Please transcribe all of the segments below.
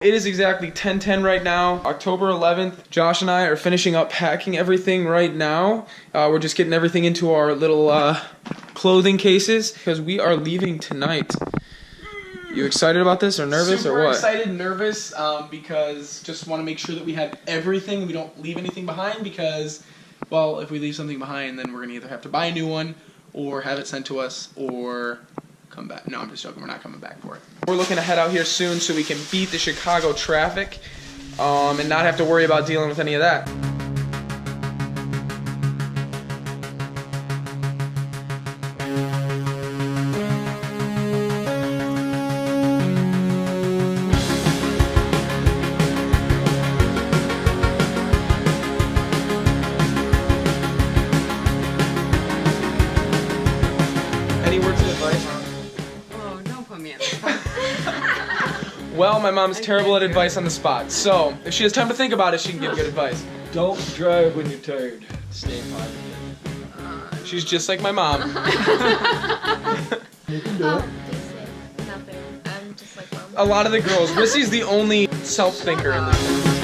It is exactly 10:10 right now, October 11th. Josh and I are finishing up packing everything right now. We're just getting everything into our little clothing cases because we are leaving tonight. You excited about this or nervous or what? Super excited, nervous, because just want to make sure that we have everything. We don't leave anything behind because, well, if we leave something behind, then we're going to either have to buy a new one or have it sent to us or come back. No, I'm just joking. We're not coming back for it. We're looking to head out here soon so we can beat the Chicago traffic and not have to worry about dealing with any of that. Any words of advice? Oh, don't put me in the spot. Well, my mom's terrible at advice on the spot, so if she has time to think about it, she can give good advice. Don't drive when you're tired. Stay positive. She's just like my mom. You can do it. Nothing. I'm just like mom. A lot of the girls, Rissy's the only self-thinker in this.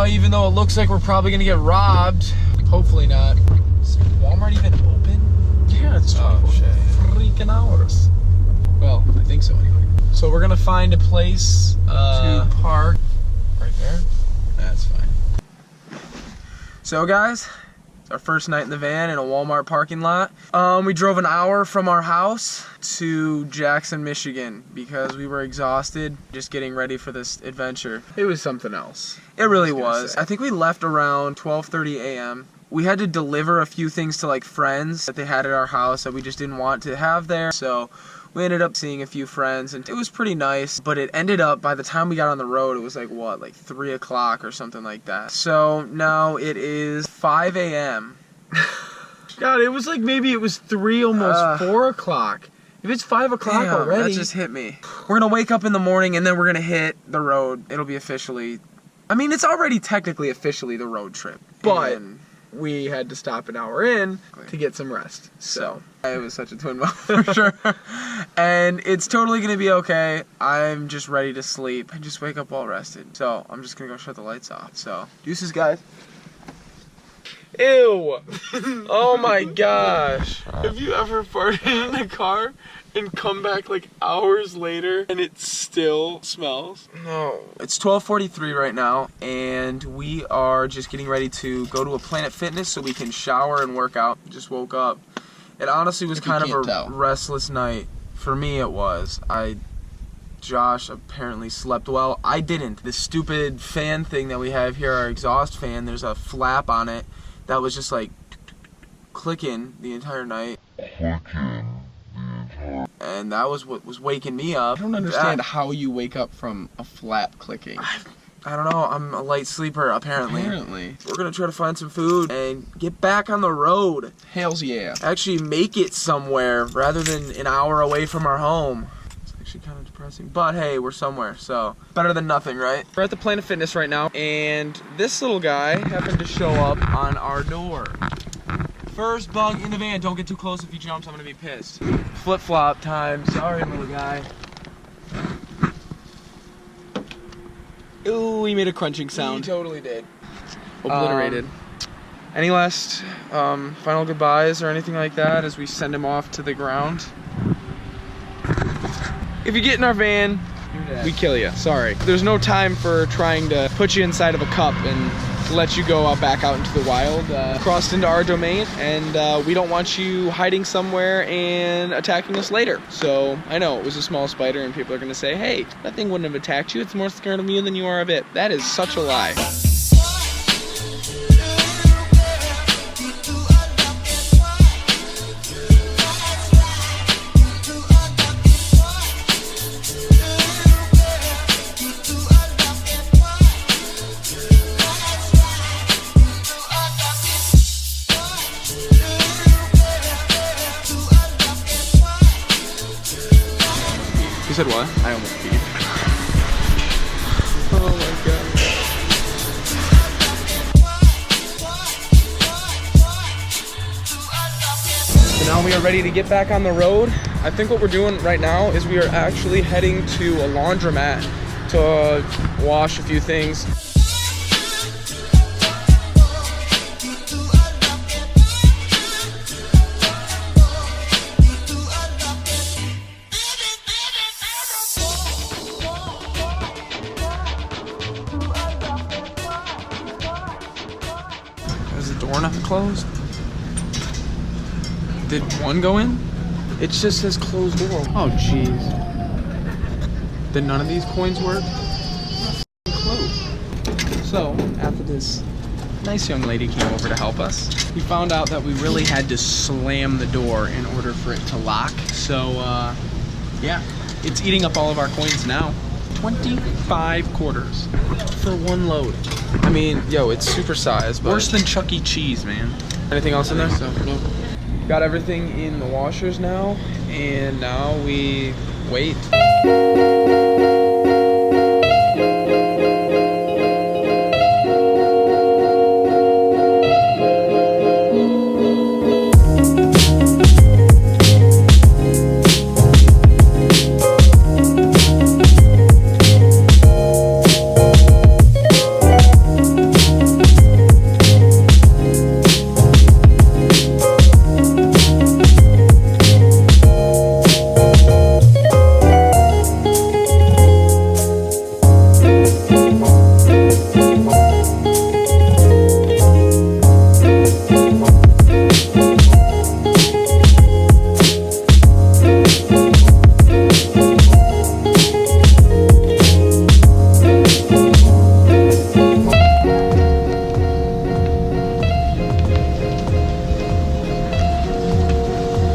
Even though it looks like we're probably gonna get robbed, hopefully not. Is Walmart even open? Yeah, it's 24 freaking hours. Well, I think so anyway. So we're gonna find a place to park right there. That's fine. So guys, it's our first night in the van in a Walmart parking lot. We drove an hour from our house to Jackson, Michigan because we were exhausted just getting ready for this adventure. It was something else. It really was. I think we left around 12:30 a.m. We had to deliver a few things to like friends that they had at our house that we just didn't want to have there. So we ended up seeing a few friends and it was pretty nice, but it ended up, by the time we got on the road, it was like what, like 3 o'clock or something like that. So now it is 5 a.m. God, it was like maybe it was 3, almost 4 o'clock. If it's 5 o'clock already. That just hit me. We're gonna wake up in the morning and then we're gonna hit the road. It'll be officially, I mean, it's already technically officially the road trip. But And we had to stop an hour in to get some rest. so it was such a twin mom for sure. And it's totally gonna be okay. I'm just ready to sleep and just wake up all rested. So I'm just gonna go shut the lights off. So deuces, guys. Ew! Oh my gosh! Have you ever farted in a car and come back like hours later and it still smells? No. It's 12:43 right now, and we are just getting ready to go to a Planet Fitness so we can shower and work out. Just woke up. It honestly was kind of a restless night. For me, it was. Josh apparently slept well. I didn't. The stupid fan thing that we have here, our exhaust fan, there's a flap on it that was just like clicking the entire night. And that was what was waking me up. I don't understand how you wake up from a flap clicking. I don't know. I'm a light sleeper, apparently. We're gonna try to find some food and get back on the road. Hells yeah. Actually make it somewhere rather than an hour away from our home. It's actually kind of depressing. But hey, we're somewhere, so better than nothing, right? We're at the Planet Fitness right now, and this little guy happened to show up on our door. First bug in the van. Don't get too close. If he jumps, I'm gonna be pissed. Flip-flop time. Sorry, little guy. Ooh, he made a crunching sound. He totally did. Obliterated. Any last final goodbyes or anything like that as we send him off to the ground? If you get in our van, we kill you. Sorry. There's no time for trying to put you inside of a cup and let you go back out into the wild. Crossed into our domain, and we don't want you hiding somewhere and attacking us later. So I know it was a small spider, and people are gonna say, "Hey, that thing wouldn't have attacked you. It's more scared of you than you are of it." That is such a lie. You said what? I almost peed. Oh my god. Now we are ready to get back on the road. I think what we're doing right now is we are actually heading to a laundromat to wash a few things. Is the door not closed? Did one go in? It just says closed door. Oh, jeez. Did none of these coins work? Closed. So, after this nice young lady came over to help us, we found out that we really had to slam the door in order for it to lock. So, yeah, it's eating up all of our coins now. 25 quarters for one load. I mean, yo, it's super sized, but worse than Chuck E. Cheese, man. Anything else in there? So, no. Got everything in the washers now, and now we wait.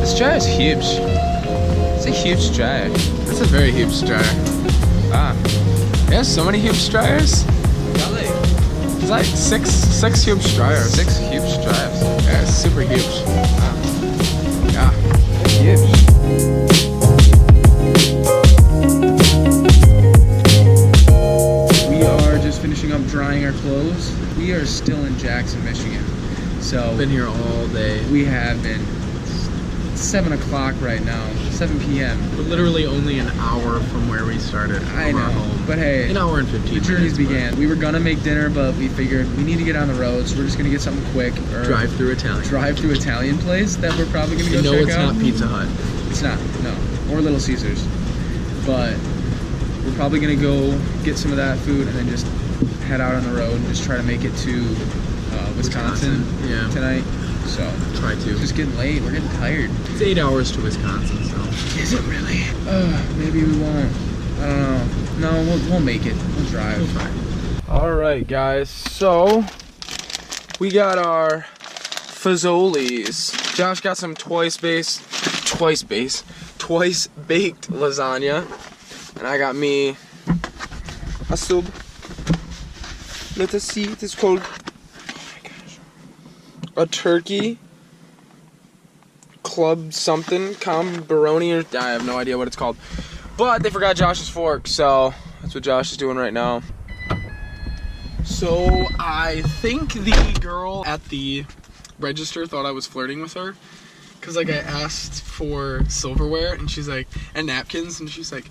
This jar is huge. It's a huge jar. It's a very huge jar. Ah, there's so many huge dryers. Really? It's like six huge dryers. 6 huge dryers. Yeah, it's super huge. Wow. Yeah, it's huge. We are just finishing up drying our clothes. We are still in Jackson, Michigan. So Been here all day. we have been 7 o'clock right now, 7 p.m. We're literally only an hour from where we started. I know, Our home. but hey, An hour and 15 the journeys minutes, began. We were gonna make dinner, but we figured we need to get on the road, so we're just gonna get something quick. Or Drive-through Italian. drive-through Italian place that we're probably gonna go No, check it's out. not Pizza Hut. It's not, no, or Little Caesars. But we're probably gonna go get some of that food and then just head out on the road and just try to make it to Wisconsin Yeah. tonight. So Try to. it's just getting late. We're getting tired. It's 8 hours to Wisconsin, so. Is it really? Maybe we won't. I don't know. No, we'll make it. We'll drive. We'll try. All right, guys. So we got our fazoli's. Josh got some twice baked lasagna, and I got me a sub. Let us see. It is called. A turkey club something, baroni, or I have no idea what it's called. But they forgot Josh's fork, so that's what Josh is doing right now. So I think the girl at the register thought I was flirting with her, cause like I asked for silverware and she's like, and napkins, and she's like,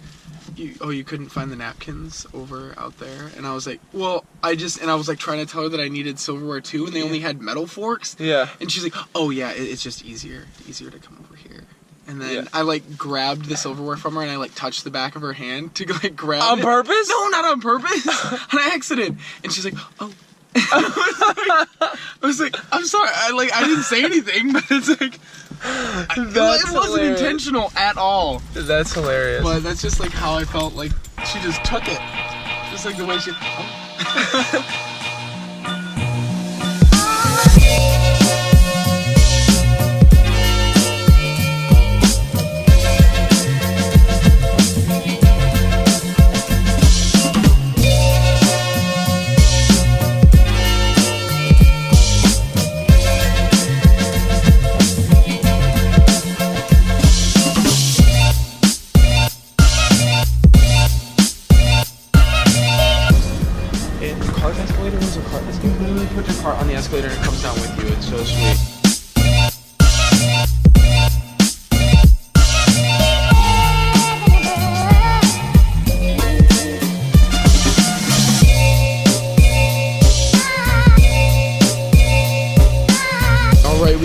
you couldn't find the napkins over out there? And I was like, well, I was like trying to tell her that I needed silverware too, and they only had metal forks. Yeah. And she's like, oh yeah, it's just easier to come over here. And then I like grabbed the silverware from her and I like touched the back of her hand to like grab it. On purpose? No, not on purpose. On accident. And she's like, oh. I was like, I'm sorry. I didn't say anything, but it's like, it wasn't intentional at all. That's hilarious. But that's just like how I felt. Like she just took it, just like the way she. Put your cart on the escalator and it comes down with you. It's so sweet.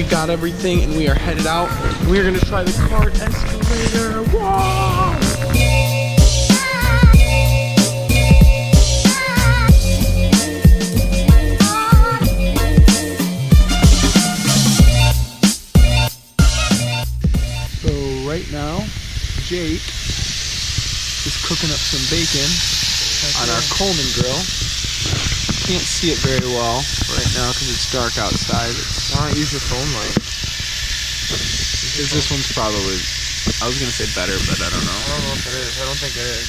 we got everything and we are headed out. We're gonna try the cart escalator. Whoa! So right now, Jake is cooking up some bacon on our Coleman grill. Can't see it very well right now because it's dark outside. Why not use your phone light? Because this one's probably, I was gonna say better, but I don't know. I don't know if it is. I don't think it is.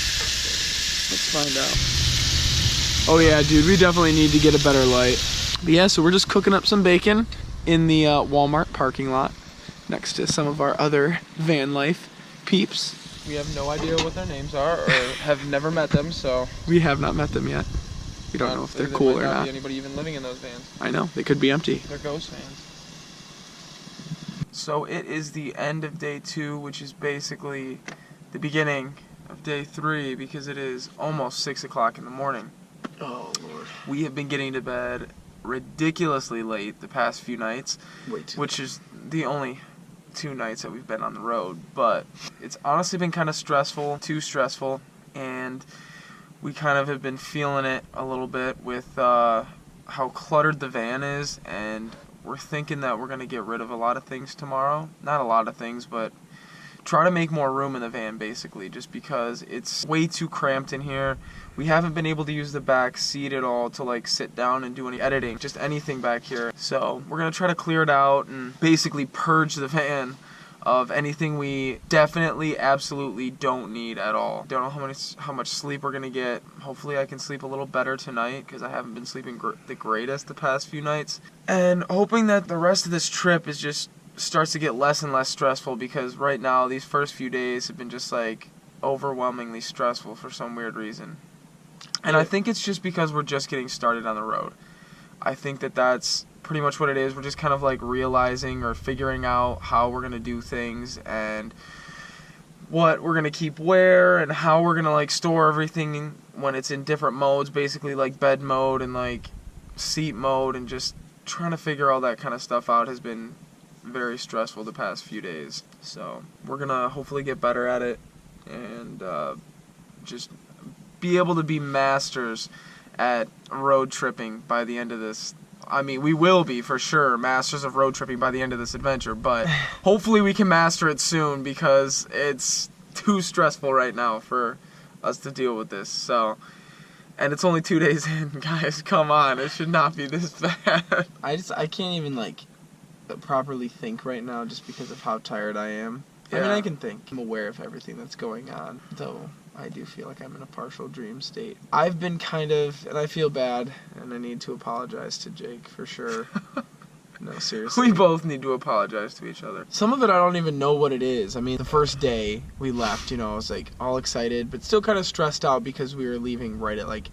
Let's find out. Oh yeah, dude, we definitely need to get a better light. But yeah, so we're just cooking up some bacon in the Walmart parking lot next to some of our other van life peeps. We have no idea what their names are or have never met them, so We have not met them yet. We don't know if they're there cool might or not. Be anybody even living in those vans? I know, they could be empty. They're ghost vans. So it is the end of day 2, which is basically the beginning of day 3 because it is almost 6 o'clock in the morning. Oh Lord. We have been getting to bed ridiculously late the past few nights, which is the only 2 nights that we've been on the road, but it's honestly been kind of stressful, too stressful, and we kind of have been feeling it a little bit with how cluttered the van is, and we're thinking that we're going to get rid of a lot of things tomorrow. Not a lot of things, but try to make more room in the van, basically, just because it's way too cramped in here. We haven't been able to use the back seat at all to like sit down and do any editing, just anything back here. So we're going to try to clear it out and basically purge the van of anything we definitely, absolutely don't need at all. Don't know how much sleep we're going to get. Hopefully I can sleep a little better tonight because I haven't been sleeping the greatest the past few nights. And hoping that the rest of this trip is just starts to get less and less stressful because right now these first few days have been just like overwhelmingly stressful for some weird reason. And I think it's just because we're just getting started on the road. I think that that's pretty much what it is. We're just kind of like realizing or figuring out how we're going to do things and what we're going to keep where and how we're going to like store everything when it's in different modes, basically like bed mode and like seat mode, and just trying to figure all that kind of stuff out has been very stressful the past few days. So we're going to hopefully get better at it and just be able to be masters at road tripping by the end of this. I mean, we will be, for sure, masters of road tripping by the end of this adventure, but hopefully we can master it soon because it's too stressful right now for us to deal with this. So, and it's only 2 days in, guys, come on, it should not be this bad. I can't even like properly think right now just because of how tired I am. I mean, I can think. I'm aware of everything that's going on, though I do feel like I'm in a partial dream state. I've been kind of, and I feel bad, and I need to apologize to Jake for sure. No, seriously. We both need to apologize to each other. Some of it I don't even know what it is. I mean, the first day we left, I was like all excited, but still kind of stressed out because we were leaving right at like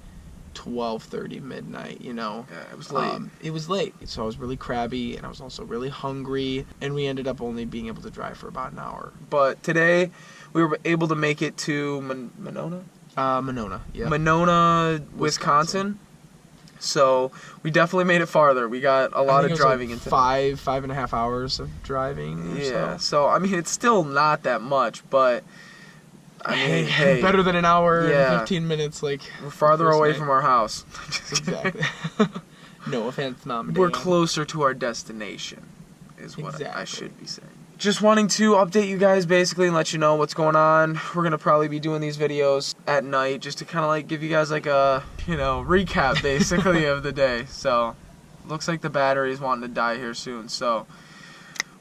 12:30 midnight, Yeah, it was late. It was late, so I was really crabby, and I was also really hungry, and we ended up only being able to drive for about an hour. But today, we were able to make it to Monona? Monona, yeah. Monona, Wisconsin. So, we definitely made it farther. We got a lot of driving into 5.5 hours of driving or Yeah, so, I mean, it's still not that much, but I mean, hey, better than an hour and 15 minutes, like. We're farther away from our house. Exactly. No offense, Mom and Dad. We're closer to our destination, is what I should be saying. Just wanting to update you guys basically and let you know what's going on. We're going to probably be doing these videos at night just to kind of like give you guys like a, recap basically of the day. So, looks like the battery is wanting to die here soon, so.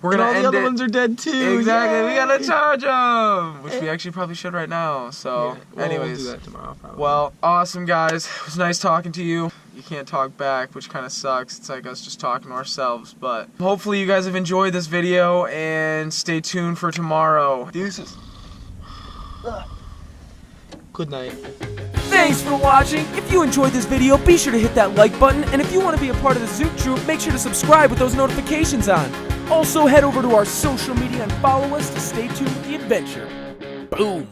We're gonna end all the other it. ones are dead too. Exactly, Yay! we gotta charge them, which we actually probably should right now. So, anyways, we'll do that tomorrow. Probably. Well, awesome guys. It was nice talking to you. You can't talk back, which kind of sucks. It's like us just talking to ourselves. But hopefully you guys have enjoyed this video and stay tuned for tomorrow. Deuces. Good night. Thanks for watching. If you enjoyed this video, be sure to hit that like button, and if you want to be a part of the Zook Troop, make sure to subscribe with those notifications on. Also, head over to our social media and follow us to stay tuned with the adventure. Boom!